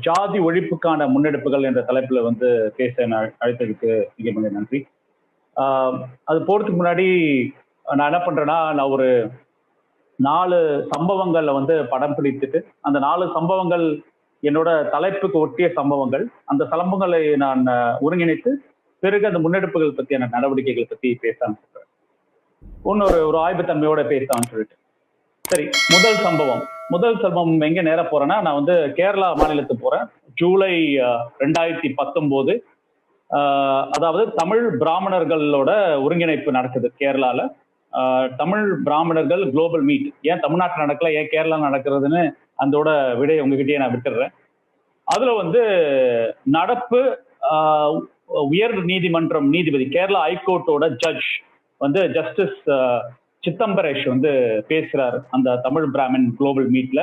ஜாதி ஒழிப்புக்கான முன்னெடுப்புகள் என்ற தலைப்புல வந்து பேச அழைத்ததுக்கு மிக மிக நன்றி. அது போறதுக்கு முன்னாடி நான் என்ன பண்றேன்னா, நான் ஒரு 4 சம்பவங்கள்ல வந்து படம் பிடித்துட்டு, அந்த 4 சம்பவங்கள் என்னோட தலைப்புக்கு ஒட்டிய சம்பவங்கள். அந்த சம்பவங்களை நான் ஒருங்கிணைத்து பிறகு அந்த முன்னெடுப்புகள் பற்றியான நடவடிக்கைகள் பத்தி பேச ஆரம்பிச்சிருக்கேன். ஒரு ஆய்வுத்தன்மையோட பேசலாம்னு சொல்லிட்டு. சரி, முதல் சம்பவம் எங்க நேர போறேன்னா, நான் வந்து கேரளா மாநிலத்துக்கு போறேன். ஜூலை 2019. அதாவது தமிழ் பிராமணர்களோட ஒருங்கிணைப்பு நடக்குது கேரளால. தமிழ் பிராமணர்கள் குளோபல் மீட். ஏன் தமிழ்நாட்டில் நடக்கல, ஏன் கேரளா நடக்கிறதுன்னு அதோட விடையை உங்ககிட்டயே நான் விட்டுடுறேன். அதுல வந்து நடப்பு உயர் நீதிமன்றம் நீதிபதி, கேரளா ஹைகோர்ட்டோட ஜட்ஜ் வந்து ஜஸ்டிஸ் சித்தம்பரேஷ் வந்து பேசுறாரு அந்த தமிழ் பிராமின் குளோபல் மீட்ல.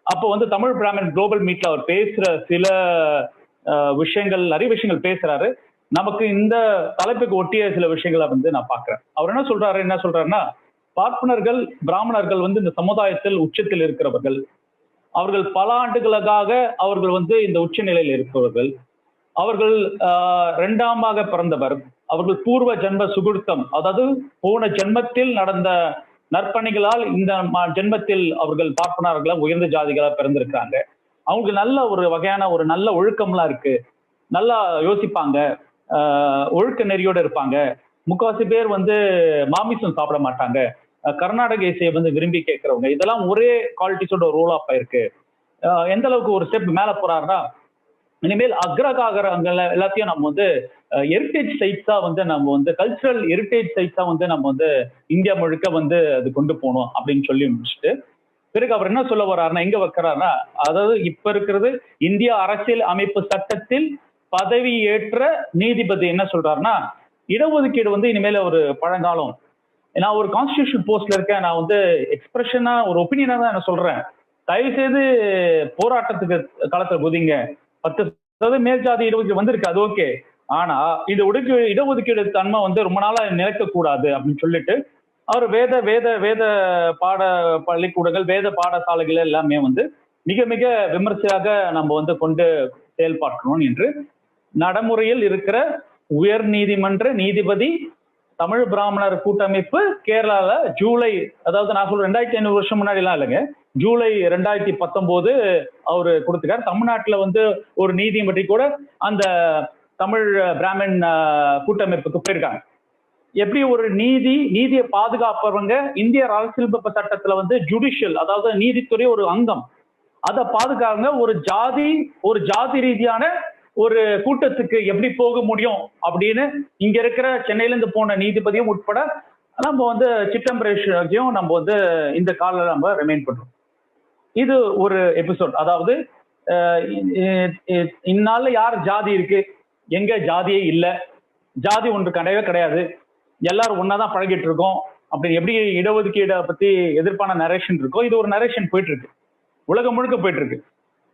அப்போ வந்து தமிழ் பிராமின் குளோபல் மீட்ல அவர் பேசுற சில நிறைய விஷயங்கள் பேசுறாரு. நமக்கு இந்த தலைப்புக்கு ஒட்டிய சில விஷயங்களை வந்து நான் பாக்குறேன். அவர் என்ன சொல்றாருன்னா, பார்ப்பனர்கள் பிராமணர்கள் வந்து இந்த சமுதாயத்தில் உச்சத்தில் இருக்கிறவர்கள். அவர்கள் பல ஆண்டுகளாக அவர்கள் வந்து இந்த உச்ச நிலையில் இருப்பவர்கள். அவர்கள் 2ஆமாக பிறந்தவர். அவர்கள் பூர்வ ஜென்ம சுகிருத்தம், அதாவது போன ஜென்மத்தில் நடந்த நற்பணிகளால் இந்த ஜென்மத்தில் அவர்கள் பார்ப்பனர்களா உயர்ந்த ஜாதிகளா பிறந்திருக்காங்க. அவங்களுக்கு நல்ல ஒரு வகையான ஒரு நல்ல ஒழுக்கம்லாம் இருக்கு. நல்லா யோசிப்பாங்க, ஒழுக்க நெறியோட இருப்பாங்க. முக்காவாசி பேர் வந்து மாமிசம் சாப்பிட மாட்டாங்க. கர்நாடக இசையை வந்து விரும்பி கேட்கிறவங்க. இதெல்லாம் ஒரே குவாலிட்டிஸோட ரோல் ஆஃப் ஆயிருக்கு. எந்த அளவுக்கு ஒரு ஸ்டெப் மேல போறாருன்னா, இனிமேல் அக்ரகாரங்கள் எல்லாத்தையும் நம்ம வந்து ஹெரிட்டேஜ் சைட்ஸா வந்து நம்ம வந்து கல்ச்சுரல் ஹெரிட்டேஜ் சைட்ஸா வந்து நம்ம வந்து இந்தியா முழுக்க வந்து அது கொண்டு போகணும் அப்படின்னு சொல்லி முடிச்சுட்டு, பிறகு அவர் என்ன சொல்ல வர்றாருன்னா, எங்க வைக்கிறாருன்னா, அதாவது இப்ப இருக்கிறது இந்திய அரசியல் அமைப்பு சட்டத்தில் பதவி ஏற்ற நீதிபதி என்ன சொல்றாருன்னா, இடஒதுக்கீடு வந்து இனிமேல ஒரு பழங்காலம். நான் ஒரு கான்ஸ்டிடியூஷன் போஸ்ட்ல இருக்கேன். நான் வந்து எக்ஸ்பிரஷனா ஒரு ஒப்பீனியனா தான் என்ன சொல்றேன். தயவு செய்து போராட்டத்துக்கு களத்துல குதிங்க. 10% மேல்ஜாதி இடஒதுக்கீடு வந்திருக்கு, அது ஓகே. ஆனா இந்த இடஒதுக்கீடு தன்மை வந்து ரொம்ப நாளா நிலைக்க கூடாது அப்படின்னு சொல்லிட்டு அவர் வேத பாட பள்ளிக்கூடங்கள், வேத பாடசாலைகள் எல்லாமே வந்து மிக மிக விமர்சையாக நம்ம வந்து கொண்டு செயல்பாற்றணும் என்று நடைமுறையில் இருக்கிற உயர் நீதிமன்ற நீதிபதி தமிழ் பிராமணர் கூட்டமைப்பு கேரளால ஜூலை, அதாவது நான் சொல்றேன் 2500 வருஷம் முன்னாடி எல்லாம் இல்லைங்க, ஜூலை 2019 அவரு கொடுத்துக்காரு. தமிழ்நாட்டுல வந்து ஒரு நீதிமன்ற கூட அந்த தமிழ் பிராமின் கூட்டமைப்புக்கு போயிருக்காங்க. எப்படி ஒரு நீதியை பாதுகாப்பவங்க இந்திய அரசியலமைப்பு சட்டத்துல வந்து ஜுடிஷியல், அதாவது நீதித்துறை ஒரு அங்கம், அதை பாதுகாங்க. ஒரு ஜாதி ரீதியான ஒரு கூட்டத்துக்கு எப்படி போக முடியும் அப்படின்னு இங்க இருக்கிற சென்னையில இருந்து போன நீதிபதியும் உட்பட நம்ம வந்து சித்தம்பரேஷையும் நம்ம வந்து இந்த காலில் நம்ம ரிமைண்ட் பண்றோம். இது ஒரு எபிசோட். அதாவது இந்நாள்ல யார் ஜாதி இருக்கு, எங்க ஜாதியே இல்லை, ஜாதி ஒன்று கிடையவே கிடையாது, எல்லாரும் ஒன்னாதான் பழகிட்டு இருக்கோம் அப்படின்னு எப்படி இடஒதுக்கீடை பத்தி எதிர்ப்பான நரேஷன் இருக்கோ, இது ஒரு நரேஷன் போயிட்டு இருக்கு, உலகம் முழுக்க போயிட்டு இருக்கு.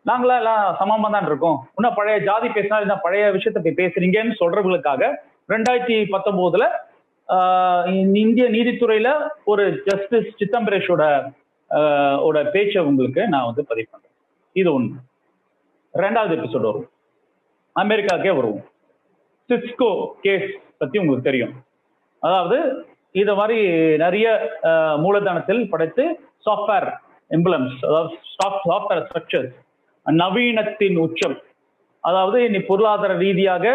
நாங்களா எல்லாம் சமமா தான் இருக்கோம், இன்னும் பழைய ஜாதி பேசினா இந்த பழைய விஷயத்த போய் பேசுறீங்கன்னு சொல்றவங்களுக்காக 2019 இந்திய நீதித்துறையில ஒரு ஜஸ்டிஸ் சித்தம்பரேஷோட பேச்சை உங்களுக்கு நான் வந்து பதிவு பண்றேன். இது ஒண்ணு. 2வது எபிசோட் வரும், அமெரிக்காவுக்கே வருவோம். சிஸ்கோ கேஸ் பத்தி உங்களுக்கு தெரியும். அதாவது இத மாதிரி நிறைய மூலதனத்தில் படைத்து சாஃப்ட்வேர் எம்பளம்ஸ், அதாவது சாஃப்ட்வேர் ஸ்ட்ரக்சர்ஸ், நவீனத்தின் உச்சம். அதாவது இனி பொருளாதார ரீதியாக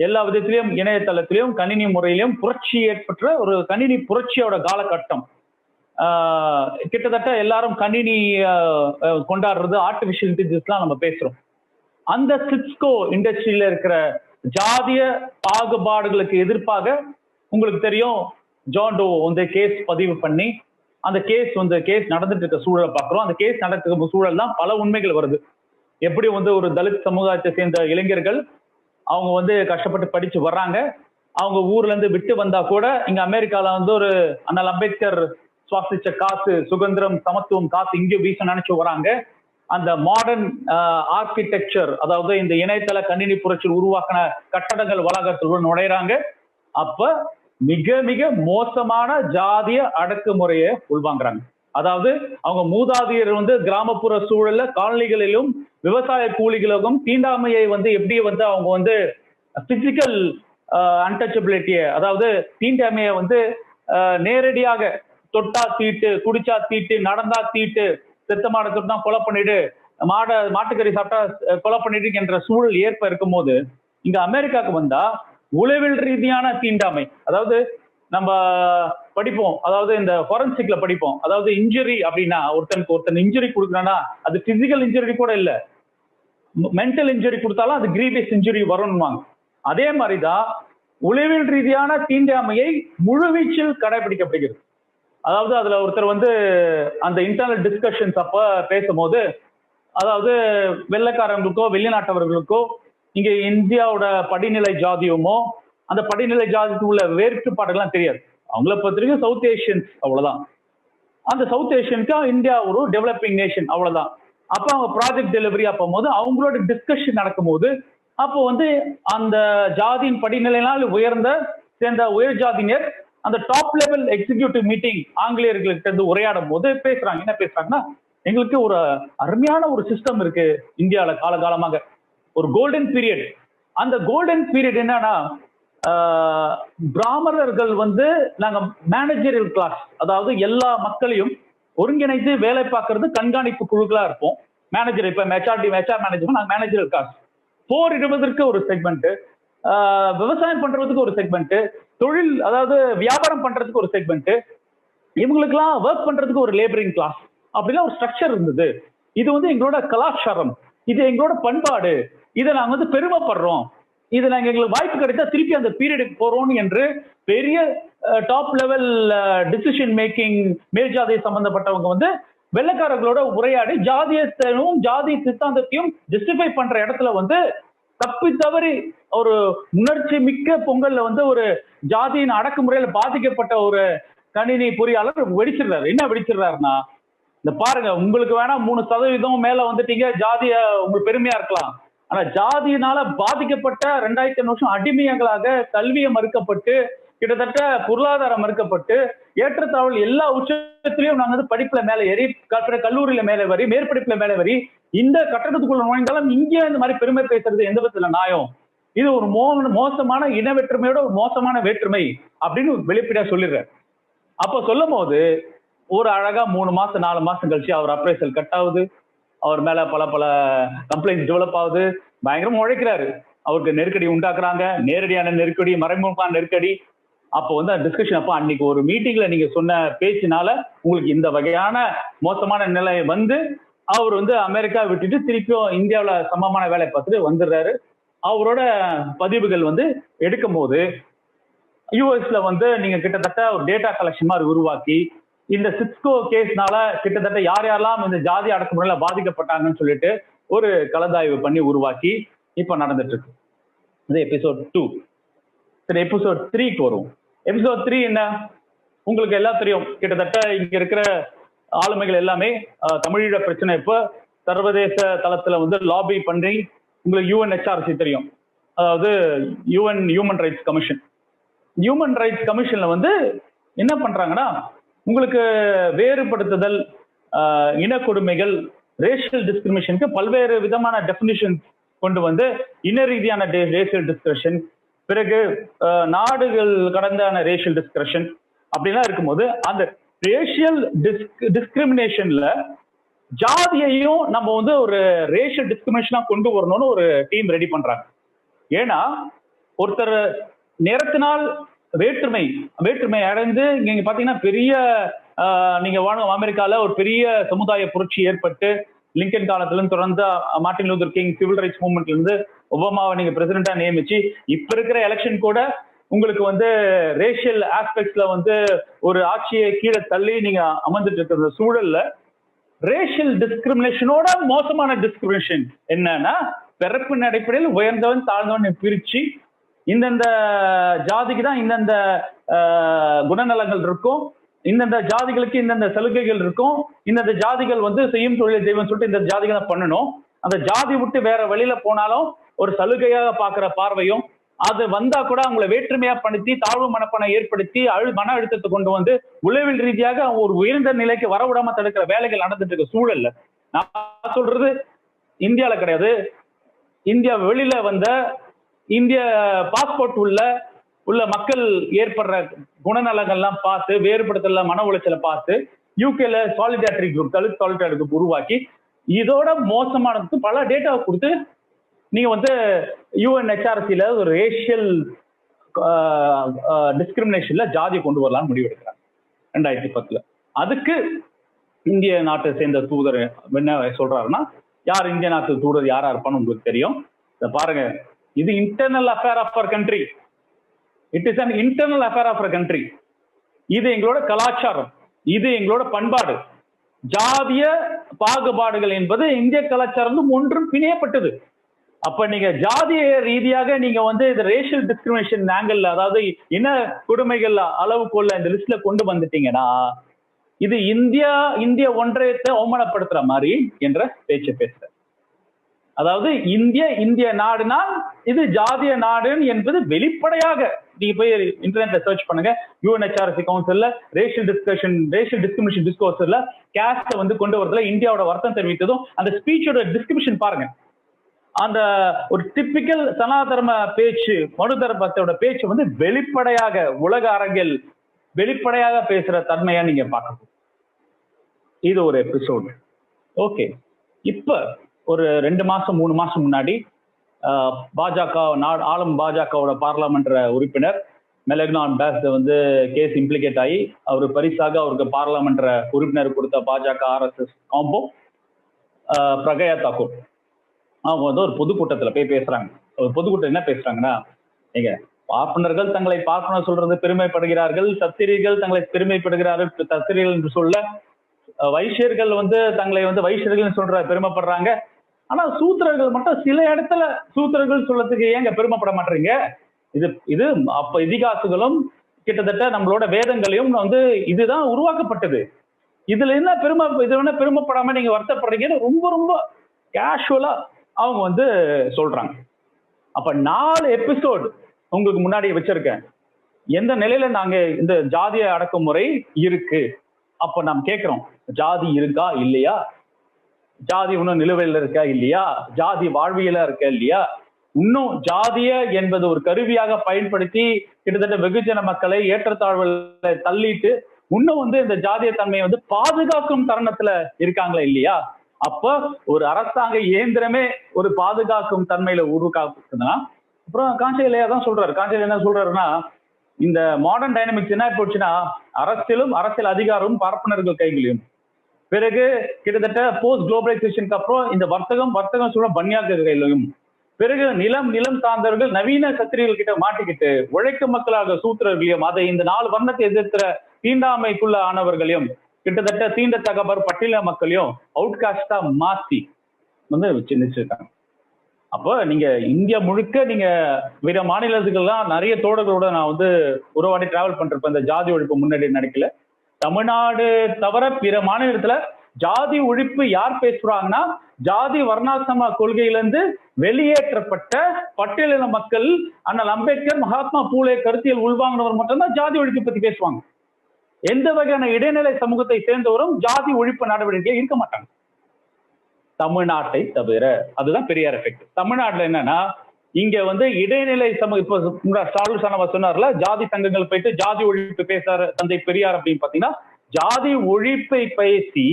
எல்லா விதத்திலையும் இணையதளத்திலையும் கணினி முறையிலும் புரட்சி ஏற்பட்ட ஒரு கணினி புரட்சியோட காலகட்டம். கிட்டத்தட்ட எல்லாரும் கணினி கொண்டாடுறது, ஆர்டிபிஷியல் இன்டெலிஜென்ஸ்லாம் நம்ம பேசுறோம். அந்த சிஸ்கோ இண்டஸ்ட்ரியில இருக்கிற ஜாதிய பாகுபாடுகளுக்கு எதிர்ப்பாக உங்களுக்கு தெரியும், ஜான் டோ வந்து கேஸ் பதிவு பண்ணி அந்த கேஸ் நடந்துட்டு இருக்க சூழலை பார்க்கிறோம். அந்த கேஸ் நடக்கிற சூழல் தான் பல உண்மைகள் வருது. எப்படி வந்து ஒரு தலித் சமுதாயத்தை சேர்ந்த இளைஞர்கள் அவங்க வந்து கஷ்டப்பட்டு படிச்சு வர்றாங்க, அவங்க ஊர்ல இருந்து விட்டு வந்தா கூட இங்க அமெரிக்கால வந்து ஒரு அண்ணல் அம்பேத்கர் சுவாசிச்ச காசு, சுதந்திரம், சமத்துவம் காசு இங்கே வீச நினைச்சு வராங்க. அந்த மாடர்ன் ஆர்கிடெக்சர், அதாவது இந்த இணையதள கணினி புரட்சியில் உருவாக்கின கட்டடங்கள் வளாகத்துக்குள் நுழைறாங்க. அப்ப மிக மிக மோசமான ஜாதிய அடக்குமுறையை உள்வாங்குறாங்க. அதாவது அவங்க மூதாதையர் வந்து கிராமப்புற சூழல்ல காலனிகளிலும் விவசாய கூலிகளுக்கும் தீண்டாமையை வந்து எப்படி வந்து அவங்க வந்து பிசிக்கல் அன்டச்சபிலிட்டியை, அதாவது தீண்டாமையை வந்து நேரடியாக தொட்டா தீட்டு, குடிச்சா தீட்டு, நடந்தா தீட்டு, செத்த மாடை தொட்டா கொலை பண்ணிடு, மாட்டுக்கறி சாப்பிட்டா கொலை பண்ணிடு என்ற சூழல் ஏற்ப இருக்கும் போது இங்க அமெரிக்காவுக்கு வந்தா உளவியல் ரீதியான தீண்டாமை, அதாவது நம்ம படிப்போம், அதாவது இந்த ஃபாரன்சிக்ல படிப்போம், அதாவது இன்ஜுரி அப்படின்னா ஒருத்தன் இன்ஜுரி கொடுக்குறான்னா அது பிசிக்கல் இன்ஜுரி கூட இல்ல, மென்டல் இன்ஜுரி கொடுத்தாலும் அது கிரீவியஸ் இன்ஜுரி வரும்வாங்க. அதே மாதிரிதான் உளவியல் ரீதியான தீண்டாமையை முழுவீச்சில் கடைபிடிக்கப்படுகிறது. அதாவது அதுல ஒருத்தர் வந்து அந்த இன்டர்னல் டிஸ்கஷன்ஸ் அப்ப பேசும்போது, அதாவது வெள்ளைக்காரங்களுக்கோ வெளிநாட்டவர்களுக்கோ இங்க இந்தியாவோட படிநிலை ஜாதியுமோ அந்த படிநிலை ஜாதிக்கு உள்ள வேறுபாடுகள்லாம் தெரியாது. அவங்கள பொறுத்தவரைக்கும் சவுத் ஏஷியன்ஸ் அவ்வளவுதான். அந்த சவுத் ஏஷியனுக்கு இந்தியா ஒரு டெவலப்பிங் நேஷன் அவ்வளவுதான். அப்ப அவங்க ப்ராஜெக்ட் டெலிவரி அப்போது அவங்களோட டிஸ்கஷன் நடக்கும்போது அப்போ வந்து அந்த ஜாதியின் படிநிலையினால் சேர்ந்த உயர் ஜாதியினர் அந்த டாப் லெவல் எக்ஸிகியூட்டிவ் மீட்டிங் ஆங்கிலேயர்களுக்கு இருந்து உரையாடும் போது பேசுறாங்க. என்ன பேசுறாங்கன்னா, எங்களுக்கு ஒரு அருமையான ஒரு சிஸ்டம் இருக்கு இந்தியாவில காலகாலமாக, ஒரு கோல்டன் பீரியட். அந்த கோல்டன் பீரியட் என்னன்னா, பிராமணர்கள் வந்து நாங்க மேனேஜரியல் கிளாஸ், அதாவது எல்லா மக்களையும் ஒருங்கிணைத்து வேலை பார்க்கறது கண்காணிப்பு குழுக்களா இருப்போம். மேனேஜர் இப்ப ஹெச்ஆர் மேனேஜர், நாங்க மேனேஜரியல் கிளாஸ். போரிடுவதற்கு ஒரு செக்மெண்ட், விவசாயம் பண்றதுக்கு ஒரு செக்மெண்ட், தொழில் அதாவது வியாபாரம் பண்றதுக்கு ஒரு செக்மெண்ட், இவங்களுக்கெல்லாம் ஒர்க் பண்றதுக்கு ஒரு லேபரிங் கிளாஸ், அப்படிலாம் ஒரு ஸ்ட்ரக்சர் இருந்தது. இது வந்து எங்களோட கலாச்சாரம், இது எங்களோட பண்பாடு, இதை நாங்க வந்து பெருமைப்படுறோம், இது நாங்க எங்களுக்கு வாய்ப்பு கிடைத்தா திருப்பி அந்த பீரியடுக்கு போறோம் என்று பெரிய டாப் லெவல் டிசிஷன் மேக்கிங் மேல்ஜாதியை சம்பந்தப்பட்டவங்க வந்து வெள்ளைக்காரர்களோட உரையாடி ஜாதியத்தையும் ஜாதி சித்தாந்தத்தையும் ஜஸ்டிஃபை பண்ற இடத்துல வந்து தப்பி தவறி ஒரு உணர்ச்சி மிக்க பொங்கல்ல வந்து ஒரு ஜாதியின் அடக்குமுறையில பாதிக்கப்பட்ட ஒரு கணினி பொறியாளர் வெடிச்சிடுறாரு. என்ன வெடிச்சிடுறாருன்னா, இந்த பாருங்க, உங்களுக்கு வேணா 3% மேல வந்துட்டீங்க, ஜாதிய உங்களுக்கு பெருமையா இருக்கலாம், ஆனா ஜாதியினால பாதிக்கப்பட்ட 2500 வருஷம் அடிமையங்களாக கல்வியை மறுக்கப்பட்டு, கிட்டத்தட்ட பொருளாதாரம் மறுக்கப்பட்டு, ஏற்றத்தாழ்வு எல்லா உச்சத்திலையும் நாங்க வந்து படிப்புல மேல ஏறி, கல்லூரியில மேல வரி, மேற்படிப்புல மேல வரி, இந்த கட்டடத்துக்குள்ள நுழைந்தாலும் இங்கே இந்த மாதிரி பெருமை பேசுறது எந்த விதத்துல நியாயம்? இது ஒரு மோசமான இன வேற்றுமையோட ஒரு மோசமான வேற்றுமை அப்படின்னு வெளிப்படையா சொல்லிடுறாரு. அப்ப சொல்லும் போது ஒரு அழகா 3 மாசம் 4 மாசம் கழிச்சு அவர் அப்ரைசல் கட் ஆகுது, அவர் மேல பல கம்ப்ளைண்ட் டெவலப் ஆகுது, பயங்கரமா உழைக்கிறாரு, அவருக்கு நெருக்கடி உண்டாக்குறாங்க, நேரடியான நெருக்கடி, மறைமுகமான நெருக்கடி. அப்போ வந்து டிஸ்கஷன், அப்போ அன்னைக்கு ஒரு மீட்டிங்ல நீங்க சொன்ன பேச்சினால உங்களுக்கு இந்த வகையான மோசமான நிலை வந்து அவர் வந்து அமெரிக்கா விட்டுட்டு திருப்பியும் இந்தியாவில் சமமான வேலை பார்த்துட்டு வந்துடுறாரு. அவரோட பதிவுகள் வந்து எடுக்கும் போது யூஎஸ்ல வந்து நீங்க கிட்டத்தட்ட ஒரு டேட்டா கலெக்ஷன் மாதிரி உருவாக்கி, இந்த சிஸ்கோ கேஸ்னால கிட்டத்தட்ட யார் யாரெல்லாம் இந்த ஜாதி அடக்குமுறையில பாதிக்கப்பட்டாங்கன்னு சொல்லிட்டு ஒரு கலந்தாய்வு பண்ணி உருவாக்கி இப்ப நடந்துட்டு இருக்கு. இது எபிசோட் 2. சரி, எபிசோட் 3க்கு வரும். எபிசோட் 3 என்ன, உங்களுக்கு எல்லாம் தெரியும். கிட்டத்தட்ட இங்க இருக்கிற ஆளுமைகள் எல்லாமே தமிழீழ பிரச்சனை இப்ப சர்வதேச தளத்துல வந்து லாபி பண்ணி, உங்களுக்கு UNHRC தெரியும், அதாவது UN human rights commission. Human rights கமிஷன்ல வந்து என்ன பண்றாங்கன்னா, உங்களுக்கு வேறுபடுத்துதல், இனக்கொடுமைகள், ரேஷியல் டிஸ்கிரிமினேஷனுக்கு பல்வேறு விதமான டெபினிஷன் கொண்டு வந்து இன ரீதியான ரேஷியல் டிஸ்கிரிமினேஷன், பிறகு நாடுகள் கடந்தான ரேஷியல் டிஸ்கிரிமினேஷன் அப்படிலாம் இருக்கும்போது அந்த ரேஷியல் டிஸ்கிரிமினேஷன்ல ஜாதியையும் நம்ம வந்து ஒரு ரேஷியல் டிஸ்கிரிமினேஷனா கொண்டு வரணும்னு ஒரு டீம் ரெடி பண்றாங்க. ஏன்னா ஒருத்தர் நேரத்தினால் வேற்றுமை அடைந்து நீங்க பாத்தீங்கன்னா பெரிய நீங்க வாழும் அமெரிக்கால ஒரு பெரிய சமுதாய புரட்சி ஏற்பட்டு, லிங்கன் காலத்துல இருந்து தொடர்ந்து Martin Luther King civil rights மூவ்மெண்ட்ல இருந்து ஒபாமாவை நீங்க பிரசிடென்டா நியமிச்சு இப்ப இருக்கிற எலெக்ஷன் கூட உங்களுக்கு வந்து ரேஷியல் ஆஸ்பெக்ட்ஸ்ல வந்து ஒரு ஆட்சியை கீழே தள்ளி நீங்க அமர்ந்துட்டு இருக்கிற சூழல்ல ரேஷியல் டிஸ்கிரிமினேஷனோட மோசமான டிஸ்கிரிமினேஷன் என்னன்னா, பிறப்பின் அடிப்படையில் உயர்ந்தவன் தாழ்ந்தவன் பிரிச்சு இந்தந்த ஜாதிக்கு தான் இந்தந்த குணநலங்கள் இருக்கும், இந்தந்த ஜாதிகளுக்கு இந்தந்த சலுகைகள் இருக்கும், இந்தந்த ஜாதிகள் வந்து செய்யும் தொழிலை தெய்வம் சொல்லிட்டு இந்த ஜாதிகளை பண்ணணும், அந்த ஜாதி விட்டு வேற வெளியில போனாலும் ஒரு சலுகையாக பார்க்கிற பார்வையும், அது வந்தா கூட அவங்களை வேற்றுமையா படுத்தி தாழ்வு மனப்பணம் ஏற்படுத்தி மன அழுத்தத்தை கொண்டு வந்து உளவியல் ரீதியாக ஒரு உயர்ந்த நிலைக்கு வரவிடாம தடுக்கிற வேலைகள் நடந்துட்டு இருக்க சூழல்ல நான் சொல்றது இந்தியால கிடையாது. இந்தியா வெளியில வந்த இந்திய பாஸ்போர்ட் உள்ள மக்கள் ஏற்படுற குணநலங்கள்லாம் பார்த்து, வேறுபடுத்தல மன உளைச்சலை பார்த்து யூகேல solidarity group, Dalit solidarity group உருவாக்கி இதோட மோசமானதுக்கு பல டேட்டாவை கொடுத்து நீங்க வந்து யூஎன்ஹெச்ஆர்சில ஒரு ரேஷியல் டிஸ்கிரிமினேஷன்ல ஜாதியை கொண்டு வரலாம்னு முடிவெடுக்கிறாங்க 2010. அதுக்கு இந்திய நாட்டை சேர்ந்த தூதர் என்ன சொல்றாருன்னா, யார் இந்திய நாட்டு தூதர் யாரா இருப்பான்னு உங்களுக்கு தெரியும். இதை பாருங்க, இது internal affair of our country. It is an internal affair of our country. இது எங்களோட கலாச்சாரம், இது எங்களோட பண்பாடு. ஜாதிய பாகுபாடுகள் என்பது இந்திய கலாச்சாரம் ஒன்றும் பிணையப்பட்டது. அப்ப நீங்க ஜாதிய ரீதியாக நீங்க வந்து இது ரேஷியல் டிஸ்கிரிமினேஷன் ஆங்கிள், அதாவது இன கொடுமைகள் அளவுக்குள்ள இந்த லிஸ்ட்ல கொண்டு வந்துட்டீங்கன்னா இது இந்திய ஒன்றியத்தை அவமானப்படுத்துற மாதிரி என்ற பேச்சை பேசுற. அதாவது இந்திய நாடுனால் இது ஜாதிய நாடு என்பது வெளிப்படையாக நீங்க போய் இன்டர்நெட்ல சர்ச் பண்ணுங்க. யூஎன்ஹெச்ஆர்சி கவுன்சில்ல ரேஷியல் டிஸ்கிரிமினேஷன் டிஸ்கோர்ஸ்ல கேஸ்ட வந்து கொண்டு வரதுல இந்தியாவோட வருத்தம் தெரிவித்ததும் அந்த ஸ்பீச்சோட டிஸ்கிரிப்ஷன் பாருங்க. அந்த ஒரு டிப்பிக்கல் சனாதர்ம பேச்சு, மனு தர்மத்தோட பேச்சு வந்து வெளிப்படையாக உலக அரங்கில் வெளிப்படையாக பேசுற தன்மையா நீங்க பார்க்கணும். இது ஒரு எபிசோடு. ஓகே, இப்ப ஒரு 2 மாசம் 3 மாசம் முன்னாடி பாஜக ஆளும் பாஜகவோட பார்லமெண்ட் உறுப்பினர் மெலக்னான் பேஸ் வந்து கேஸ் இம்ப்ளிகேட் ஆகி அவர் பரிசாக அவருக்கு பார்லமெண்ட் உறுப்பினர் கொடுத்த பாஜக RSS காம்போ பிரகயா தாக்கூர் அவங்க வந்து ஒரு பொதுக்கூட்டத்துல போய் பேசுறாங்க. ஒரு பொதுக்கூட்டம் என்ன பேசுறாங்கன்னா, நீங்க பார்ப்பனர்கள் தங்களை பார்ப்பனர் சொல்றது பெருமைப்படுகிறார்கள், சத்திரிகள் தங்களை பெருமைப்படுகிறார்கள், சத்திரிகள் என்று சொல்ல வைசியர்கள் வந்து தங்களை வந்து வைசியர்கள் சொல்ற பெருமைப்படுறாங்க. ஆனா சூத்திரர்கள் மட்டும் சில இடத்துல சூத்திரர்கள் சொல்றதுக்கு ஏங்க பெருமைப்பட மாட்டீங்க? இது அப்ப இதிகாசுகளும் கிட்டத்தட்ட நம்மளோட வேதங்களையும் வந்து இதுதான் உருவாக்கப்பட்டது. இதுல என்ன பெருமைப்படாம நீங்க வருத்தப்படுறீங்கன்னு ரொம்ப ரொம்ப கேஷுவலா அவங்க வந்து சொல்றாங்க. அப்ப 4 எபிசோடு உங்களுக்கு முன்னாடி வச்சிருக்கேன். எந்த நிலையில நாங்க இந்த ஜாதிய அடக்குமுறை இருக்கு, அப்ப நாம் கேட்கிறோம், ஜாதி இருக்கா இல்லையா? ஜாதி இன்னும் நிலுவையில் இருக்கா இல்லையா? ஜாதி வாழ்வியலா இருக்கா இல்லையா? இன்னும் ஜாதிய என்பது ஒரு கருவியாக பயன்படுத்தி கிட்டத்தட்ட வெகுஜன மக்களை ஏற்றத்தாழ்வுகளை தள்ளிட்டு இன்னும் வந்து இந்த ஜாதிய தன்மையை வந்து பாதுகாக்கும் தருணத்துல இருக்காங்களா இல்லையா? அப்ப ஒரு அரசாங்க இயந்திரமே ஒரு பாதுகாக்கும் தன்மையில உருவாக்குதுன்னா, அப்புறம் காஞ்சையிலேயே தான் சொல்றாரு. காஞ்சையில என்ன சொல்றாருன்னா, இந்த மாடர்ன் டைனமிக்ஸ் என்ன போச்சுன்னா, அரசியல் அதிகாரமும் பார்ப்பனர்கள் கைகளையும், பிறகு கிட்டத்தட்ட போஸ்ட் குளோபலைசேஷனுக்கு அப்புறம் இந்த வர்த்தகம் சொல்ல பன்னியாக்க கையிலையும், பிறகு நிலம் சார்ந்தவர்கள் நவீன சத்திரிகள் கிட்ட மாட்டிக்கிட்டு உழைக்கும் மக்களாக சூத்திரர்களையும் அதை இந்த 4 வர்ணத்தை எதிர்க்கிற தீண்டாமைக்குள்ள ஆனவர்களையும் கிட்டத்தட்ட தீண்டத்தகவர் பட்டியல மக்களையும் அவுட்காஸ்டா மாத்தி வந்து சின்னிச்சிருக்காங்க. அப்போ நீங்க இந்தியா முழுக்க நீங்க வேற மாநிலத்துக்கெல்லாம் நிறைய தோழர்களோட நான் வந்து உறவாடி டிராவல் பண்றப்ப இந்த ஜாதி ஒழிப்பு முன்னாடி நடக்கல. தமிழ்நாடு தவிர பிற மாநிலத்துல ஜாதி ஒழிப்பு யார் பேசுறாங்கன்னா, ஜாதி வர்ணாசிரம கொள்கையிலிருந்து வெளியேற்றப்பட்ட பட்டியலின மக்கள், அண்ணல் அம்பேத்கர், மகாத்மா பூலே கருத்தியல் உள்வாங்கினவர் மட்டும்தான் ஜாதி ஒழிப்பு பத்தி பேசுவாங்க. எந்த வகையான இடைநிலை சமூகத்தை சேர்ந்தவரும் ஜாதி ஒழிப்பு நடவடிக்கை இருக்க மாட்டாங்க தமிழ்நாட்டை தவிர. அதுதான் பெரியார் எஃபெக்ட். தமிழ்நாட்டுல என்னன்னா, இங்க வந்து இடைநிலை சமூகம், இப்போ ஸ்டாலின் சொன்னார்ல, ஜாதி சங்கங்கள் போயிட்டு ஜாதி ஒழிப்பு பேசுறாரு தந்தை பெரியார் அப்படின்னு பாத்தீங்கன்னா, ஜாதி ஒழிப்பை பேசி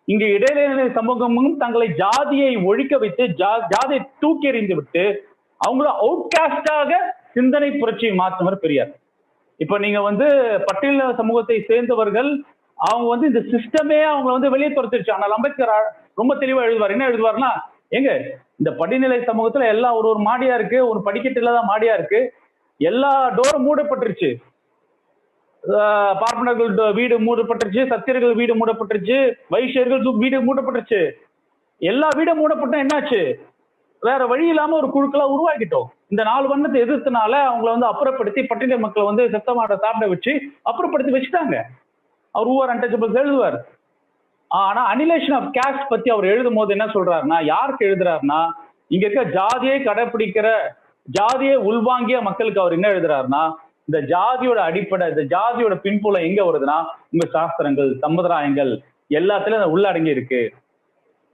இங்க இடைநிலை சமூகமும் தங்களை ஜாதியை ஒழிக்க வைத்து ஜாதியை தூக்கி எறிந்து விட்டு அவங்கள அவுட்காஸ்டாக சிந்தனை புரட்சியை மாற்றுவர் பெரியார். இப்ப நீங்க வந்து பட்டியல சமூகத்தை சேர்ந்தவர்கள் அவங்க வந்து இந்த சிஸ்டமே அவங்களை வந்து வெளியே துரத்திருச்சு. ஆனால் அம்பேத்கர் ரொம்ப தெளிவா எழுதுவார். என்ன எழுதுவாருன்னா, எங்க இந்த படிநிலை சமூகத்துல எல்லாம் ஒரு மாடியா இருக்கு, ஒரு படிக்கட்டுலதான் மாடியா இருக்கு, எல்லா டோரும் மூடப்பட்டுருச்சு, பார்ப்பனர்கள் வீடு மூடப்பட்டுருச்சு, சத்தியர்கள் வீடு மூடப்பட்டுருச்சு, வைசியர்கள் வீடு மூடப்பட்டுருச்சு. எல்லா வீடும் மூடப்பட்டா என்னாச்சு? வேற வழி இல்லாம ஒரு குழுக்களா உருவாக்கிட்டோம். இந்த 4 வண்ணத்தை எதிர்த்தனால அவங்களை வந்து அப்புறப்படுத்தி பட்டியல மக்களை வந்து செத்தமாட சாப்பிட வச்சு அப்புறப்படுத்தி வச்சுட்டாங்க. அவர் ஊவர் அன்டச்சபிள்ஸ் எழுதுவார். ஆனா அனிலேஷன் ஆஃப் கேஸ்ட் பத்தி அவர் எழுதும் போது என்ன சொல்றாருன்னா, யாருக்கு எழுதுறாருன்னா, இங்க இருக்க ஜாதியை கடைபிடிக்கிற ஜாதியை உள்வாங்கிய மக்களுக்கு அவர் என்ன எழுதுறாருன்னா, இந்த ஜாதியோட அடிப்படை, இந்த ஜாதியோட பின்புலம் எங்க வருதுன்னா, உங்க சாஸ்திரங்கள், சம்பிரதாயங்கள் எல்லாத்துலயும் உள்ளடங்கி இருக்கு.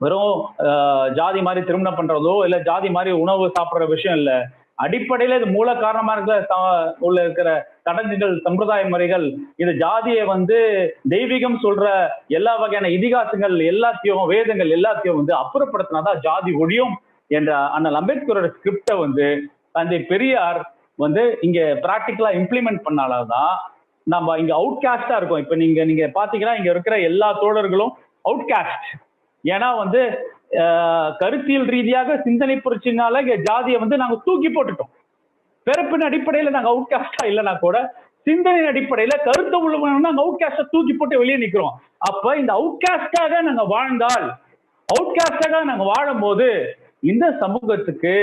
வெறும் ஜாதி மாதிரி திருமணம் பண்றதோ இல்ல ஜாதி மாதிரி உணவு சாப்பிடுற விஷயம் இல்ல. அடிப்படையில இது மூல காரணமா இருக்கிற சடங்குகள், சம்பிரதாய முறைகள், இந்த ஜாதியை தெய்வீகம் சொல்ற எல்லா வகையான இதிகாசங்கள் எல்லாத்தையும், வேதங்கள் எல்லாத்தையும் அப்புறப்படுத்தினாதான் ஜாதி ஒழியும் என்ற அண்ணல் அம்பேத்கரோட ஸ்கிரிப்டை தந்தை பெரியார் இங்க பிராக்டிக்கலா இம்ப்ளிமெண்ட் பண்ணாலதான் நம்ம இங்க அவுட் காஸ்டா இருக்கோம். இப்ப நீங்க பாத்தீங்கன்னா இங்க இருக்கிற எல்லா தோழர்களும் அவுட் காஸ்ட். ஏன்னா கருத்தியல் ரீதியாக சிந்தனை புரட்சினால இங்க ஜாதியை நாங்க தூக்கி போட்டுட்டோம். பிறப்பின் அடிப்படையில நாங்க அவுட் காஸ்டா இல்லைன்னா கூட சிந்தனை அடிப்படையில கருத்து உள்ள நாங்க அவுட் காஸ்டா தூக்கி போட்டு வெளியே நிக்கிறோம். அப்ப இந்த அவுட் காஸ்டாக நாங்க வாழ்ந்தால், அவுட் காஸ்டாக நாங்க வாழும் போது இந்த சமூகத்துக்கு,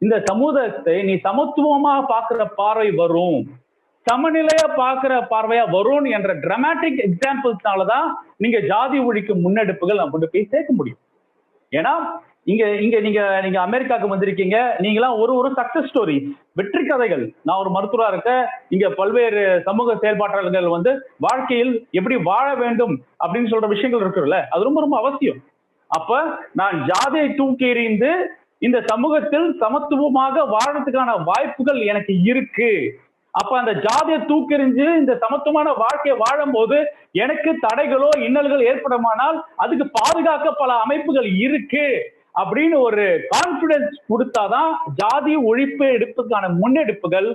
இந்த சமூகத்தை நீ சமத்துவமா பாக்குற பார்வை வரும், சமநிலையா பாக்குற பார்வையா வரும் என்ற டிராமாட்டிக் எக்ஸாம்பிள்ஸ்னாலதான் நீங்க ஜாதி ஒழிக்கும் முன்னெடுப்புகள் கொண்டு போய் சேர்க்க முடியும். ஏன்னா இங்க இங்க நீங்க நீங்க அமெரிக்காவுக்கு வந்திருக்கீங்க, நீங்களாம் ஒரு சக்சஸ் ஸ்டோரி, வெற்றி கதைகள். நான் ஒரு மருத்துவரா இருக்க, இங்க பல்வேறு சமூக செயல்பாட்டாளர்கள் வாழ்க்கையில் எப்படி வாழ வேண்டும் அப்படின்னு சொல்ற விஷயங்கள் இருக்குல்ல, அது ரொம்ப ரொம்ப அவசியம். அப்ப நான் ஜாதியை தூக்கி எறிந்து இந்த சமூகத்தில் சமத்துவமாக வாழறதுக்கான வாய்ப்புகள் எனக்கு இருக்கு. அப்ப அந்த ஜாதியை தூக்கெறிஞ்சு இந்த சமத்துவமான வாழ்க்கையை வாழும் போது எனக்கு தடைகளோ இன்னல்கள் ஏற்படுமானால் அதுக்கு பாதுகாக்க பல அமைப்புகள் இருக்கு அப்படின்னு ஒரு கான்பிடன்ஸ் கொடுத்தாதான் ஜாதி ஒழிப்பு எடுப்புக்கான முன்னெடுப்புகள்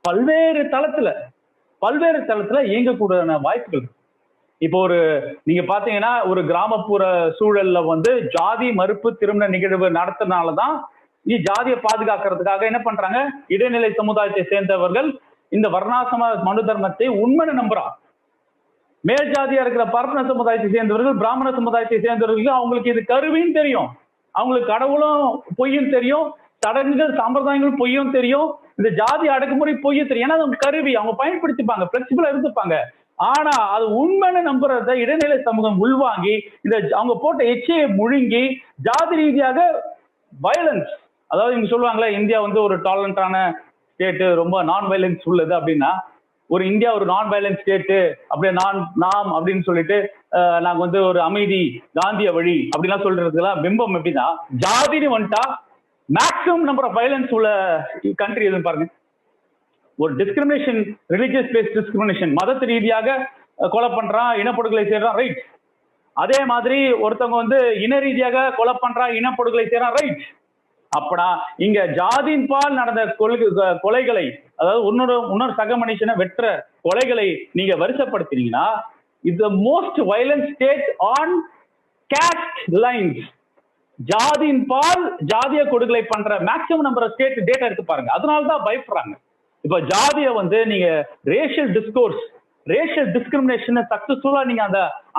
பல்வேறு தளத்துல இயங்கக்கூடிய வாய்ப்புகள். இப்போ நீங்க பாத்தீங்கன்னா ஒரு கிராமப்புற சூழல்ல ஜாதி மறுப்பு திருமண நிகழ்வு நடத்தினாலதான் ஜாதியை பாதுகாக்கிறதுக்காக என்ன பண்றாங்க, இடைநிலை சமுதாயத்தை சேர்ந்தவர்கள் இந்த வர்ணாசிரம மனு தர்மத்தை உண்மையை நம்புறான். மேல் ஜாதியா இருக்கிற பார்ப்பன சமுதாயத்தை சேர்ந்தவர்கள், பிராமண சமுதாயத்தை சேர்ந்தவர்களுக்கு அவங்களுக்கு இது கருவின்னு தெரியும், அவங்களுக்கு கடவுளும் பொய்யும் தெரியும், சடங்குகள் சம்பிரதாயங்கள் பொய்யும் தெரியும், இந்த ஜாதி அடக்குமுறை பொய்யும் தெரியும். ஏன்னா அவங்க கருவி, அவங்க பயன்படுத்திப்பாங்க, பிளெக்சிபிளா இருந்துப்பாங்க. ஆனா அது உண்மைன்னு நம்புறத இடைநிலை சமூகம் உள்வாங்கி இந்த அவங்க போட்ட எச்சையை முழுங்கி ஜாதி ரீதியாக வயலன்ஸ், அதாவது இங்க சொல்லுவாங்களே இந்தியா ஒரு டாலரண்டான ஸ்டேட்டு, ரொம்ப நான் வயலன்ஸ் உள்ளது அப்படின்னா, ஒரு இந்தியா ஒரு நான் வயலன்ஸ் ஸ்டேட்டு அப்படியே நாம் அப்படின்னு சொல்லிட்டு நாங்க ஒரு அமைதி காந்திய வழி அப்படிலாம் சொல்றதுலாம் பிம்பம். எப்படின்னா ஜாதின்னு வந்துட்டா மேக்ஸிமம் நம்பர் ஆஃப் வயலன்ஸ் உள்ள கண்ட்ரி எதுன்னு பாருங்க. ஒரு டிஸ்கிரிமினேஷன், ரிலிஜியஸ் பேஸ்ட் டிஸ்கிரிமினேஷன், மதத்து ரீதியாக கொலை பண்றான், இனப்படுகொலை செய்யறான், ரைட். அதே மாதிரி ஒருத்தவங்க இன ரீதியாக கொலை பண்றான், இனப்படுகொலை செய்யறான், ரைட். அப்படா இங்க ஜாதியின் பால் நடந்த கொலைகளை, அதாவது இன்னொரு சக மனுஷனை வெற்ற கொலைகளை நீங்க வரிசைப்படுத்தினீங்கன்னா இது most violent state on caste lines. ஜாதியின் பால் ஜாதிய கொடுகளை பண்ற மேக்சிமம் நம்பர் ஸ்டேட் டேட்டா எடுத்து பாருங்க. அதனாலதான் பயப்படுறாங்க. இப்ப ஜாதிய நீங்க ரேஷியல் டிஸ்கோர்ஸ், ரேஷியல் டிஸ்கிரிமினேஷன் சக்சஸ்ஃபுல்லா நீங்க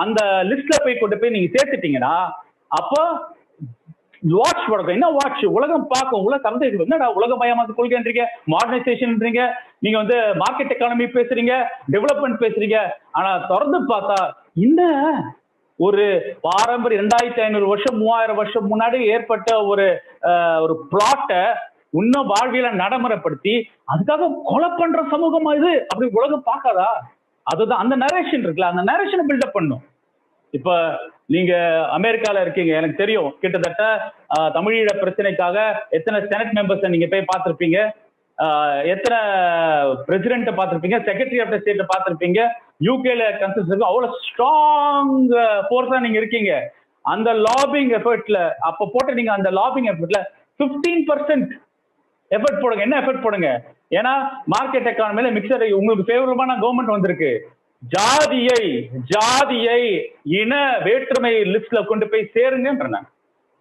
அந்த லிஸ்ட்ல கொண்டு போய் நீங்க சேர்த்துட்டீங்கன்னா அப்போ வாட்ச் படக்கும். என்ன வாட்ச்? உலகம் பார்க்கும், உலக என்னடா உலகமயமாக்க கொள்கைன்றீங்க, மாடர்னைசேஷன்ன்றீங்க, நீங்க மார்க்கெட் எக்கானமி பேசுறீங்க, டெவலப்மெண்ட் பேசுறீங்க. ஆனா தொடர்ந்து பார்த்தா இந்த ஒரு பாரம்பரிய 2500 வருஷம் 3000 வருஷம் முன்னாடி ஏற்பட்ட ஒரு பிளாட்டை இன்னும் வாழ்வியல நடைமுறைப்படுத்தி அதுக்காக கொலை பண்ற சமூகமா இது அப்படி உலகம் பார்க்காதா? அதுதான் அந்த நரேஷன் இருக்குல்ல, அந்த நரேஷனை பில்டப் பண்ணும். இப்ப நீங்க அமெரிக்கால இருக்கீங்க, எனக்கு தெரியும். கிட்டத்தட்ட தமிழீழ பிரச்சனைக்காக எத்தனை செனட் மெம்பர்ஸ் நீங்க போய் பார்த்திருப்பீங்க, எத்தனை பிரசிடென்ட் பார்த்திருப்பீங்க, செக்ரட்டரி ஆஃப் ஸ்டேட் பார்த்திருப்பீங்க. யூகேல கன்சென்சஸ் அவ்வளவு ஸ்ட்ராங் ஃபோர்ஸா நீங்க இருக்கீங்க. அந்த லாபிங் எஃபர்ட்ல அப்ப போட்டு நீங்க அந்த லாபிங் எஃபர்ட்ல 15% எஃபர்ட் போடுங்க. என்ன எஃபர்ட் போடுங்க? ஏன்னா மார்க்கெட் எக்கானமில மிக்சர் உங்களுக்கு ஃபேவரபிளான கவர்மெண்ட் வந்திருக்கு. ஜாதியை இன வேற்றுமை லிஸ்ட்ல கொண்டு போய் சேருங்க.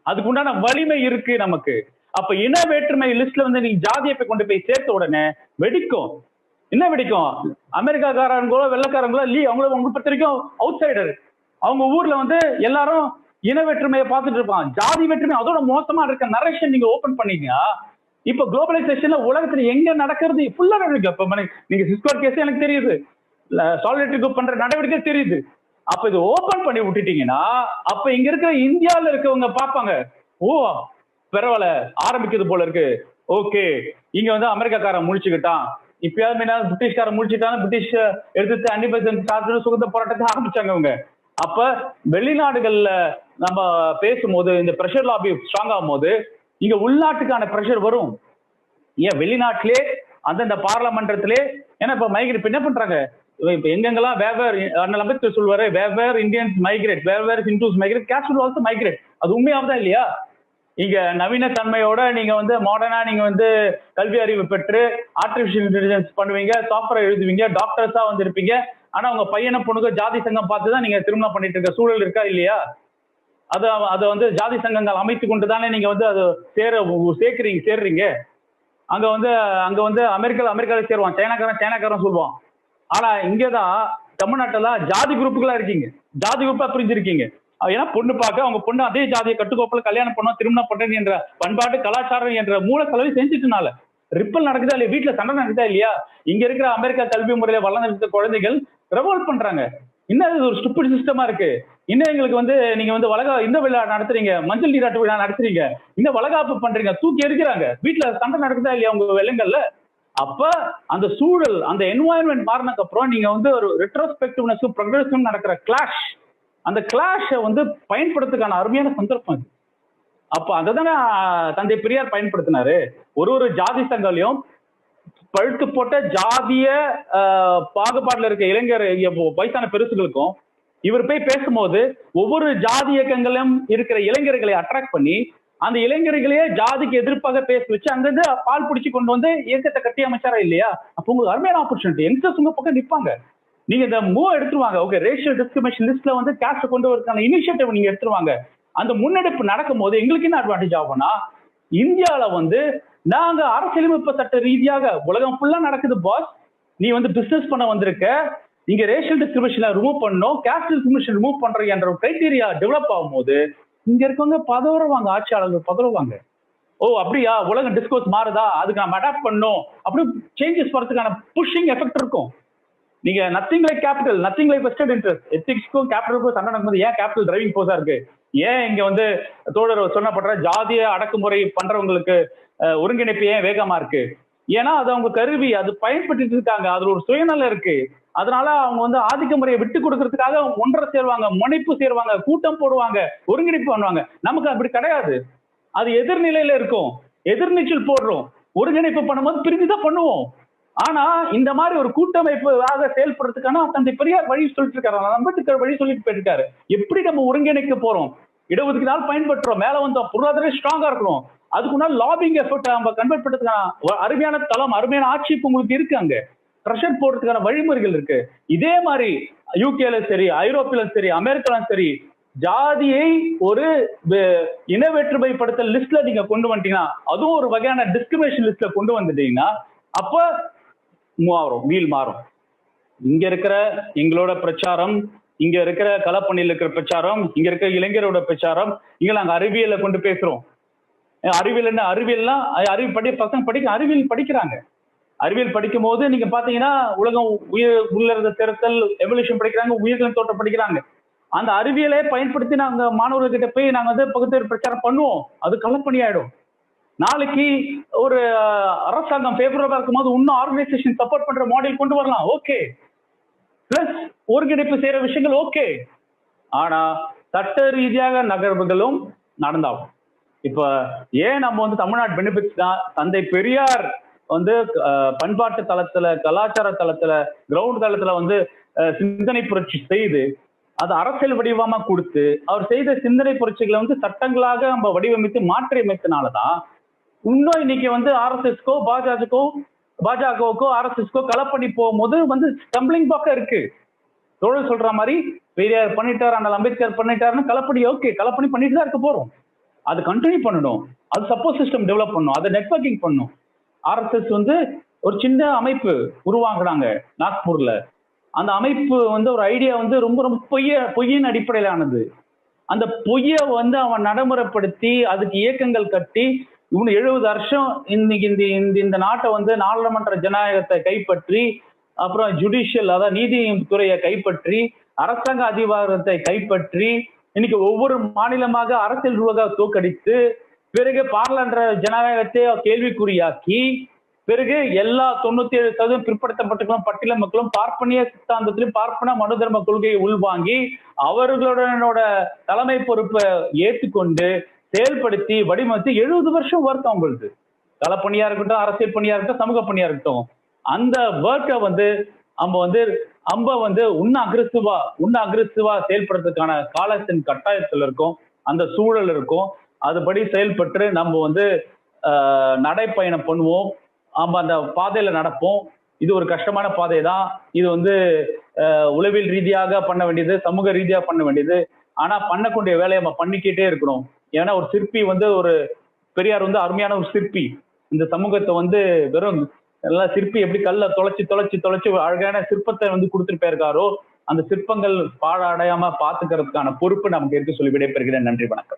அதுக்கு உண்டான வலிமை இருக்கு நமக்கு. அப்ப இன வேற்றுமை லிஸ்ட்ல நீங்க ஜாதியை போய் கொண்டு போய் சேர்த்த உடனே வெடிக்கும். என்ன வெடிக்கும்? அமெரிக்காக்காரங்களோ வெள்ளக்காரங்களோ அவங்கள உங்க பொறுத்த வரைக்கும் அவுட் சைடர். அவங்க ஊர்ல எல்லாரும் இன வேற்றுமையை பார்த்துட்டு இருப்பான். ஜாதி வேற்றுமை அதோட மோசமா இருக்க நரேஷன் நீங்க ஓபன் பண்ணீங்க. இப்ப குளோபலைசேஷன்ல உலகத்துல எங்க நடக்கிறது ஃபுல்லா நடக்கு. இப்ப நீங்க சிஸ்கோர் கேஸ் எனக்கு தெரியுது, சாலிடரிட்டி குரூப் பண்ற நடவடிக்கை தெரியுது. அப்ப இது ஓபன் பண்ணி விட்டுட்டீங்கன்னா அப்ப இங்க இருக்கிற இந்தியாவில இருக்கவங்க பார்ப்பாங்க, ஓ பரவாயில்ல ஆரம்பிக்கிறது போல இருக்கு, ஓகே இங்க அமெரிக்காக்காரன் முடிச்சுக்கிட்டான், இப்பயாவது பிரிட்டிஷ்காரன் முடிச்சுட்டாங்க, பிரிட்டிஷ் எடுத்து அன்னிபெசன்ட் சுதந்திர போராட்டத்தை ஆரம்பிச்சாங்க அவங்க. அப்ப வெளிநாடுகள்ல நம்ம பேசும்போது இந்த பிரஷர் லாபி ஸ்ட்ராங் ஆகும் போது இங்க உள்நாட்டுக்கான பிரஷர் வரும். ஏன் வெளிநாட்டிலே அந்தந்த பார்லமெண்டத்திலே, ஏன்னா இப்ப மைக்ரேட் என்ன பண்றாங்க, இப்ப எங்கெங்கெல்லாம் வேவர் அண்ணல் அம்பேத்கர் சொல்வாரு, wherever Indians migrate, wherever Hindus migrate, caste will also migrate. அது உண்மையாவதா இல்லையா? இங்க நவீன தன்மையோட நீங்க மாடர்னா நீங்க கல்வி அறிவு பெற்று ஆர்டிபிஷியல் இன்டெலிஜென்ஸ் பண்ணுவீங்க, சாஃப்ட்வேர் எழுதுவீங்க, டாக்டர்ஸா இருப்பீங்க. ஆனா உங்க பையனை பொண்ணுக்கு ஜாதி சங்கம் பார்த்துதான் நீங்க திருமணம் பண்ணிட்டு இருக்க சூழல் இருக்கா இல்லையா? அதை ஜாதி சங்கங்கள் அமைத்து கொண்டு தானே நீங்க அதை சேர்றீங்க. அங்க அமெரிக்கால சேருவான், சைனாக்காரன் சொல்லுவான். ஆனா இங்கதான் தமிழ்நாட்டுல ஜாதி குரூப்புகளா இருக்கீங்க, ஜாதி குரூப்பா பிரிஞ்சிருக்கீங்க. ஏன்னா பொண்ணு பார்க்க அவங்க பொண்ணு அதே ஜாதியை கட்டுக்கோப்புல கல்யாணம் பண்ணோம், திருமணம் பண்றது என்ற பண்பாட்டு கலாச்சாரம் என்ற மூல செலவை செஞ்சுட்டுனால ரிப்பல் நடக்குதா இல்லையா, வீட்டுல சண்டை நடக்குதா இல்லையா? இங்க இருக்கிற அமெரிக்கா கல்வி முறையில வளர்ந்த குழந்தைகள் ரெவல்ட் பண்றாங்க. இன்னும் ஒரு ஸ்டூபிட் சிஸ்டமா இருக்கு. இன்னும் எங்களுக்கு நீங்க இந்த விழா நடத்துறீங்க, மஞ்சள் நீராட்டு விழா நடத்துறீங்க, இன்னும் வளகாப்பு பண்றீங்க, தூக்கி எரிக்கிறாங்க. வீட்டுல சண்டை நடக்குதா இல்லையா உங்க வெள்ளங்கள்ல? அப்ப அந்த சூழல், அந்த என்வாயன்மெண்ட் மாறினதுக்கு அப்புறம் நீங்க ஒரு ரெட்ரோஸ்பெக்டிவ்னஸ் ப்ரோக்ரசிவ் நடக்கிற கிளாஷ், அந்த கிளாஷ பயன்படுத்துக்கான அருமையான சந்தர்ப்பம். அப்ப அததானே தந்தை பெரியார் பயன்படுத்தினாரு. ஒரு ஜாதி சங்கங்களையும் பழுத்து போட்ட ஜாதிய பாகுபாடுல இருக்க இளைஞர் வயசான பெருசுகளுக்கும் இவர் போய் பேசும்போது ஒவ்வொரு ஜாதி இயக்கங்களும் இருக்கிற இளைஞர்களை அட்ராக்ட் பண்ணி அந்த இளைஞர்களையே ஜாதிக்கு எதிர்ப்பாக பேச வச்சு அங்கிருந்து பால் பிடிச்சி கொண்டு இயக்கத்தை கட்டி அமைச்சாரா இல்லையா? அப்ப உங்களுக்கு அருமையான ஆப்பர்ச்சுனிட்டி. யங்ஸ்டர்ஸ் உங்க பக்கம் நிற்பாங்க. நீங்க இந்த மூவ் எடுத்துருவாங்க. ஓகே, ரேஷியல் டிஸ்கிரிமினேஷன் லிஸ்ட்ல கேஸ்ட் கொண்டு வரதுக்கான இனிஷியேட்டிவ் நீங்க எடுத்துருவாங்க. அந்த முன்னெடுப்பு நடக்கும் போது எங்களுக்கு என்ன அட்வான்டேஜ் ஆகும்னா, இந்தியாவில நாங்க அரசியலமைப்பு சட்ட ரீதியாக உலகம் ஃபுல்லா நடக்குது பாஸ், நீ பிசினஸ் பண்ண வந்திருக்க, நீங்க ரேஷியல் டிஸ்கிரிமினேஷனை ரிமூவ் பண்ணணும், கேஸ்ட் டிஸ்கிரிமினேஷன் ரிமூவ் பண்ற என்ற ஒரு கிரைட்டீரியா டெவலப் ஆகும்போது இங்க இருக்கவங்க பதவுறவாங்க, ஆட்சியாளர்கள் பதவுவாங்க. ஓ அப்படியா, உலகம் டிஸ்கோர்ஸ் மாறுதா, அதுக்கு நம்ம அடாப்ட் பண்ணணும், அப்படி சேஞ்சஸ் வரதுக்கான புஷிங் எஃபெக்ட் இருக்கும். நீங்க nothing like capital, nothing like western interest, எத்திக்ஸ்க்கும் கேபிட்டலுக்கும் சண்டை நடக்கும்போது ஏன் கேபிட்டல் டிரைவிங் போர்ஸா இருக்கு? ஏன் இங்க தோழர் சொன்னப்படுற ஜாதிய அடக்குமுறை பண்றவங்களுக்கு ஒருங்கிணைப்பு ஏன் வேகமா இருக்கு? ஏன்னா அது அவங்க கருவி, அது பயன்படுத்திட்டு இருக்காங்க, அதுல ஒரு சுயநலம் இருக்கு. அதனால அவங்க ஆதிக்க முறையை விட்டு கொடுக்கறதுக்காக ஒன்றரை சேருவாங்க, முனைப்பு சேருவாங்க, கூட்டம் போடுவாங்க, ஒருங்கிணைப்பு பண்ணுவாங்க. நமக்கு அப்படி கிடையாது. அது எதிர்நிலையில இருக்கும், எதிர்நீச்சல் போடுறோம். ஒருங்கிணைப்பு பண்ணும்போது பிரிஞ்சுதான் பண்ணுவோம். ஆனா இந்த மாதிரி ஒரு கூட்டமைப்பாக செயல்படுறதுக்கான தந்தை பெரியார் வழி சொல்லிட்டு இருக்காரு, அம்பேத்கர் வழி சொல்லிட்டு போயிருக்காரு. எப்படி நம்ம ஒருங்கிணைக்க போறோம்? இடஒதுக்கீடால் பயன்படுத்துறோம், மேல வந்தோம், பொருளாதார ஸ்ட்ராங்கா இருக்கணும், அதுக்குன்னா லாபிங் எஃபர்ட் நம்ம கன்வெர்ட் பண்றதுக்கான அருமையான தளம், அருமையான ஆட்சி உங்களுக்கு இருக்கு. அங்க ப்ரெஷர் போடுறதுக்கான வழிமுறைகள் இருக்கு. இதே மாதிரி யூகேல சரி, ஐரோப்பிலும் சரி, அமெரிக்காலும் சரி, ஜாதியை ஒரு இன வேற்றுமைப்படுத்தல் லிஸ்ட்ல நீங்க கொண்டு வந்துட்டீங்கன்னா, அதுவும் ஒரு வகையான டிஸ்கிரிமினேஷன் லிஸ்ட்ல கொண்டு வந்துட்டீங்கன்னா அப்ப வீல் மாறும். இங்க இருக்கிற எங்களோட பிரச்சாரம், இங்க இருக்கிற களப்பணியில் இருக்கிற பிரச்சாரம், இங்க இருக்கிற இளைஞரோட பிரச்சாரம், இங்க நாங்க அறிவியலை கொண்டு பேசுறோம். அறிவியல் என்ன, அறிவியல்லாம் பசங்க அறிவியல் படிக்கிறாங்க. அறிவியல் படிக்கும் போது நீங்க பாத்தீங்கன்னா உலகம் உயிர் திறத்தல் எவல்யூஷன் படிக்கிறாங்க, உயிர்களின் தோற்றம் படிக்கிறாங்க. அந்த அறிவியலை பயன்படுத்தி நாங்க மாணவர்கிட்ட போய் நாங்க பகுத்தறிவு பிரச்சாரம் பண்ணுவோம். அது களப்பணி ஆயிடும். நாளைக்கு ஒரு அரசாங்கம் ஃபேவரபா இருக்கும்போது இன்னும் ஆர்கனைசேஷன் சப்போர்ட் பண்ற மாடல் கொண்டு வரலாம், ஓகே. பிளஸ் ஒருங்கிணைப்பு செய்யற விஷயங்கள் ஓகே. ஆனா சட்ட ரீதியாக நகர்வுகளும் நடந்தாகும். இப்ப ஏன் நம்ம தமிழ்நாடு பெனிஃபிட்ஸ் தான், தந்தை பெரியார் பண்பாட்டு தளத்துல, கலாச்சார தளத்துல, கிரவுண்ட் தளத்துல சிந்தனை புரட்சி செய்து அது அரசியல் வடிவமா கொடுத்து அவர் செய்த சிந்தனை புரட்சிகளை சட்டங்களாக நம்ம வடிவமைத்து மாற்றி அமைத்தனாலதான் இன்னும் இன்னைக்கு ஆர்எஸ்எஸ்கோ பாஜகவுக்கோ ஆர்எஸ்எஸ்கோ களப்பணி போகும்போது ஸ்டம்பிளிங் பாக்க இருக்கு. தோழர் சொல்ற மாதிரி பெரியார் பண்ணிட்டார், அண்ணல் அம்பேத்கர் பண்ணிட்டாருன்னு களப்பணி ஓகே, களப்பணி பண்ணிட்டு தான் இருக்க போறோம். அது கண்டினியூ பண்ணணும், அது சப்போர்ட் சிஸ்டம் டெவலப் பண்ணணும், அதை நெட்வொர்க்கிங் பண்ணணும். ஆர்எஸ்எஸ் ஒரு சின்ன அமைப்பு உருவாக்குறாங்க நாக்பூர்ல. அந்த அமைப்பு ஒரு ஐடியா ரொம்ப ரொம்ப பொய்யின் அடிப்படையிலானது. அந்த பொய்யை அவன் நடைமுறைப்படுத்தி அதுக்கு இயக்கங்கள் கட்டி இன்னும் 70 வருஷம் இன்னைக்கு இந்த நாட்டை நாடாளுமன்ற ஜனநாயகத்தை கைப்பற்றி, அப்புறம் ஜுடிஷியல் அதாவது நீதித்துறையை கைப்பற்றி, அரசாங்க அதிகாரத்தை கைப்பற்றி, இன்னைக்கு ஒவ்வொரு மாநிலமாக அரசியல் ரூபாக தோக்கடித்து, பிறகு பார்லமெண்ட் ஜனநாயகத்தை கேள்விக்குறியாக்கி, பிறகு எல்லா 97% பிற்படுத்தப்பட்டவர்களும் பட்டியல மக்களும் பார்ப்பனிய சித்தாந்தத்திலும் பார்ப்பன மனு தர்ம கொள்கையை உள்வாங்கி அவர்களுடனோட தலைமை பொறுப்பை ஏற்றுக்கொண்டு செயல்படுத்தி வடிவமைத்து 70 வருஷம் ஒர்க் அவங்களுக்கு. களப்பணியா இருக்கட்டும், அரசியல் பணியா இருக்கட்டும், சமூக பணியா இருக்கட்டும், அந்த ஒர்க்கை வந்து நம்ம வந்து இன்னும் அக்ரெசிவா செயல்படுறதுக்கான காலத்தின் கட்டாயத்தில் இருக்கும், அந்த சூழல் இருக்கும். அதுபடி செயல்பட்டு நம்ம வந்து நடைப்பயணம் பண்ணுவோம். நம்ம அந்த பாதையில நடப்போம். இது ஒரு கஷ்டமான பாதை தான். இது வந்து உளவியல் ரீதியாக பண்ண வேண்டியது, சமூக ரீதியாக பண்ண வேண்டியது. ஆனா பண்ணக்கூடிய வேலையை நம்ம பண்ணிக்கிட்டே இருக்கணும். ஏன்னா ஒரு சிற்பி வந்து பெரியார் வந்து அருமையான ஒரு சிற்பி. இந்த சமூகத்தை வந்து வெறும் நல்லா சிற்பி எப்படி கல்ல தொலைச்சு அழகான சிற்பத்தை வந்து கொடுத்துட்டு போயிருக்காரோ, அந்த சிற்பங்கள் பாழடையாம பாத்துக்கிறதுக்கான பொறுப்பு நமக்கு இருக்கு சொல்லி விடைபெறுகிறேன். நன்றி, வணக்கம்.